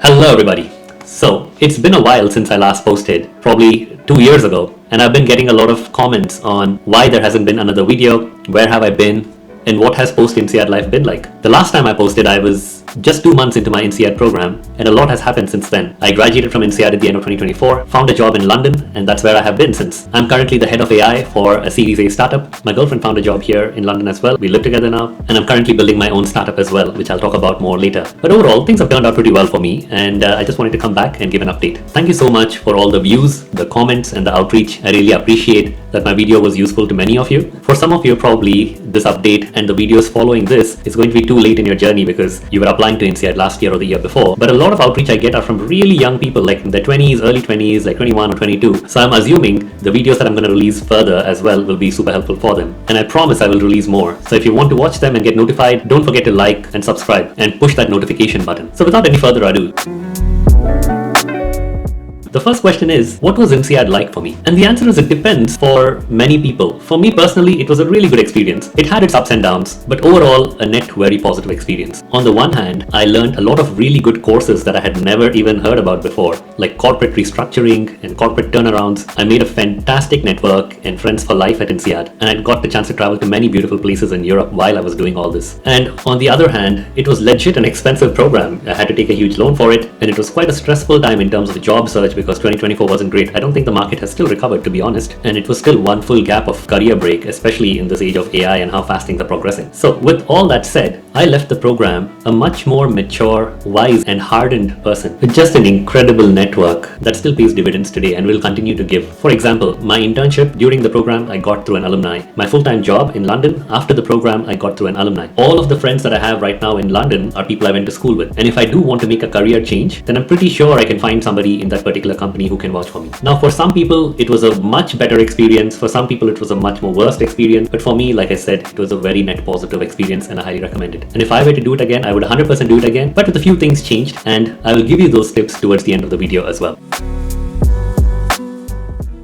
Hello everybody. So it's been a while since I last posted, probably 2 years ago, and I've been getting a lot of comments on why there hasn't been another video, where have I been, and what has post-INSEAD life been like. The last time I posted, I was just 2 months into my INSEAD program, and a lot has happened since then. I graduated from INSEAD at the end of 2024, found a job in London, and that's where I have been since. I'm currently the head of AI for a Series A startup. My girlfriend found a job here in London as well. We live together now, and I'm currently building my own startup as well, which I'll talk about more later. But overall, things have turned out pretty well for me, and I just wanted to come back and give an update. Thank you so much for all the views, the comments, and the outreach. I really appreciate that my video was useful to many of you. For some of you, probably this update and the videos following this is going to be too late in your journey because you were applying to INSEAD last year or the year before. But a lot of outreach I get are from really young people, like in their 20s, early 20s, like 21 or 22. So I'm assuming the videos that I'm going to release further as well will be super helpful for them. And I promise I will release more. So if you want to watch them and get notified, don't forget to like and subscribe and push that notification button. So without any further ado, the first question is, what was INSEAD like for me? And the answer is it depends for many people. For me personally, it was a really good experience. It had its ups and downs, but overall, a net very positive experience. On the one hand, I learned a lot of really good courses that I had never even heard about before, like corporate restructuring and corporate turnarounds. I made a fantastic network and friends for life at INSEAD, and I got the chance to travel to many beautiful places in Europe while I was doing all this. And on the other hand, it was legit an expensive program. I had to take a huge loan for it, and it was quite a stressful time in terms of job search because 2024 wasn't great. I don't think the market has still recovered, to be honest, and it was still one full gap of career break, especially in this age of AI and how fast things are progressing. So with all that said, I left the program a much more mature, wise and hardened person with just an incredible network that still pays dividends today and will continue to give. For example, my internship during the program I got through an alumni. My full-time job in London after the program I got through an alumni. All of the friends that I have right now in London are people I went to school with. And if I do want to make a career change, then I'm pretty sure I can find somebody in that particular company who can vouch for me. Now, for some people, it was a much better experience. For some people, it was a much more worst experience. But for me, like I said, it was a very net positive experience and I highly recommend it. And if I were to do it again, I would 100% do it again. But with a few things changed, and I will give you those tips towards the end of the video as well.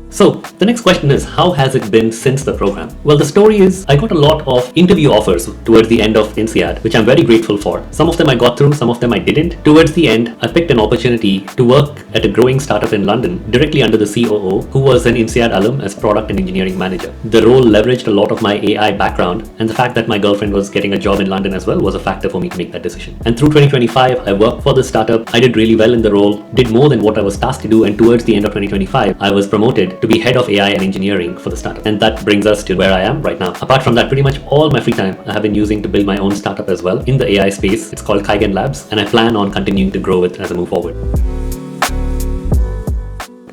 So the next question is, how has it been since the program? Well, the story is I got a lot of interview offers towards the end of INSEAD, which I'm very grateful for. Some of them I got through, some of them I didn't. Towards the end, I picked an opportunity to work at a growing startup in London directly under the COO, who was an INSEAD alum as product and engineering manager. The role leveraged a lot of my AI background, and the fact that my girlfriend was getting a job in London as well was a factor for me to make that decision. And through 2025, I worked for this startup. I did really well in the role, did more than what I was tasked to do, and towards the end of 2025, I was promoted to be head of AI and engineering for the startup. And that brings us to where I am right now. Apart from that, pretty much all my free time I have been using to build my own startup as well in the AI space. It's called Kaigen Labs, and I plan on continuing to grow it as I move forward.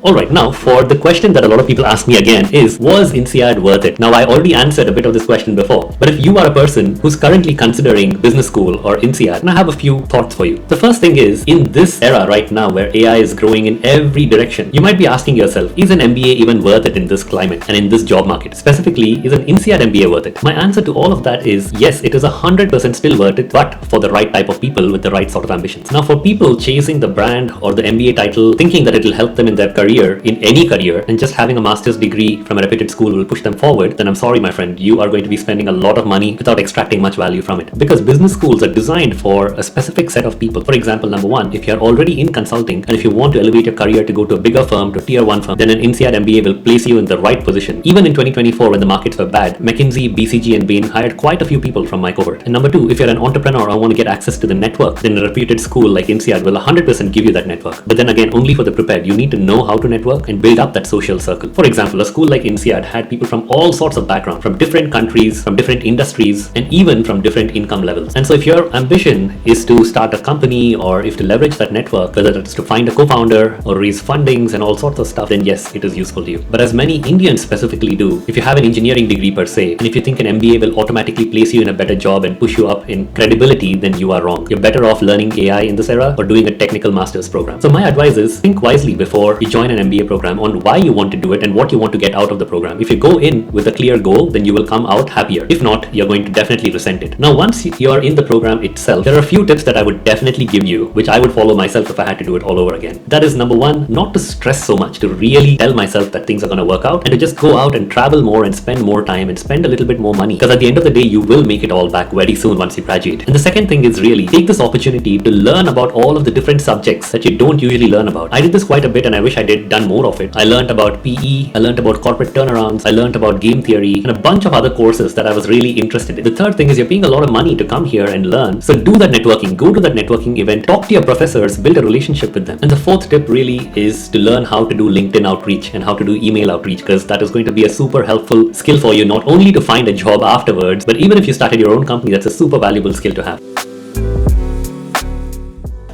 Alright, now for the question that a lot of people ask me again is, was INSEAD worth it? Now, I already answered a bit of this question before, but if you are a person who's currently considering business school or INSEAD, then I have a few thoughts for you. The first thing is, in this era right now where AI is growing in every direction, you might be asking yourself, is an MBA even worth it in this climate and in this job market? Specifically, is an INSEAD MBA worth it? My answer to all of that is yes, it is 100% still worth it, but for the right type of people with the right sort of ambitions. Now, for people chasing the brand or the MBA title, thinking that it will help them in their career, in any career, and just having a master's degree from a reputed school will push them forward, then I'm sorry, my friend, you are going to be spending a lot of money without extracting much value from it. Because business schools are designed for a specific set of people. For example, number one, if you're already in consulting and if you want to elevate your career to go to a bigger firm, to a tier 1 firm, then an INSEAD MBA will place you in the right position. Even in 2024, when the markets were bad, McKinsey, BCG, and Bain hired quite a few people from my cohort. And number two, if you're an entrepreneur or want to get access to the network, then a reputed school like INSEAD will 100% give you that network. But then again, only for the prepared. You need to know how to network and build up that social circle. For example, a school like INSEAD had people from all sorts of backgrounds, from different countries, from different industries, and even from different income levels. And so if your ambition is to start a company or if to leverage that network, whether it's to find a co-founder or raise fundings and all sorts of stuff, then yes, it is useful to you. But as many Indians specifically do, if you have an engineering degree per se, and if you think an MBA will automatically place you in a better job and push you up in credibility, then you are wrong. You're better off learning AI in this era or doing a technical master's program. So my advice is, think wisely before you join an MBA program on why you want to do it and what you want to get out of the program. If you go in with a clear goal, then you will come out happier. If not, you're going to definitely resent it. Now, once you're in the program itself, there are a few tips that I would definitely give you, which I would follow myself if I had to do it all over again. That is number one, not to stress so much, to really tell myself that things are going to work out, and to just go out and travel more and spend more time and spend a little bit more money. Because at the end of the day, you will make it all back very soon once you graduate. And the second thing is really take this opportunity to learn about all of the different subjects that you don't usually learn about. I did this quite a bit and I wish I done more of it. I learned about PE, I learned about corporate turnarounds, I learned about game theory, and a bunch of other courses that I was really interested in. The third thing is you're paying a lot of money to come here and learn. So do that networking, go to that networking event, talk to your professors, build a relationship with them. And the fourth tip really is to learn how to do LinkedIn outreach and how to do email outreach, because that is going to be a super helpful skill for you, not only to find a job afterwards, but even if you started your own company, that's a super valuable skill to have.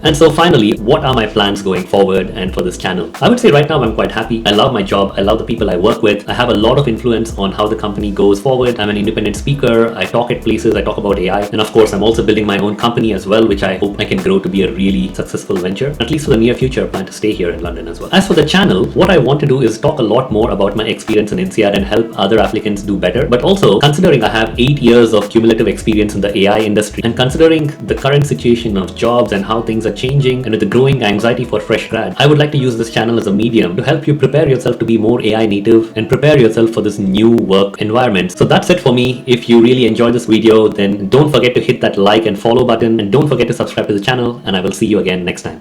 And so finally, what are my plans going forward and for this channel? I would say right now I'm quite happy. I love my job. I love the people I work with. I have a lot of influence on how the company goes forward. I'm an independent speaker. I talk at places. I talk about AI. And of course, I'm also building my own company as well, which I hope I can grow to be a really successful venture. At least for the near future, I plan to stay here in London as well. As for the channel, what I want to do is talk a lot more about my experience in INSEAD and help other applicants do better. But also, considering I have 8 years of cumulative experience in the AI industry, and considering the current situation of jobs and how things are changing, and with the growing anxiety for fresh grad, I would like to use this channel as a medium to help you prepare yourself to be more AI native and prepare yourself for this new work environment. So that's it for me. If you really enjoyed this video, then don't forget to hit that like and follow button, and don't forget to subscribe to the channel, and I will see you again next time.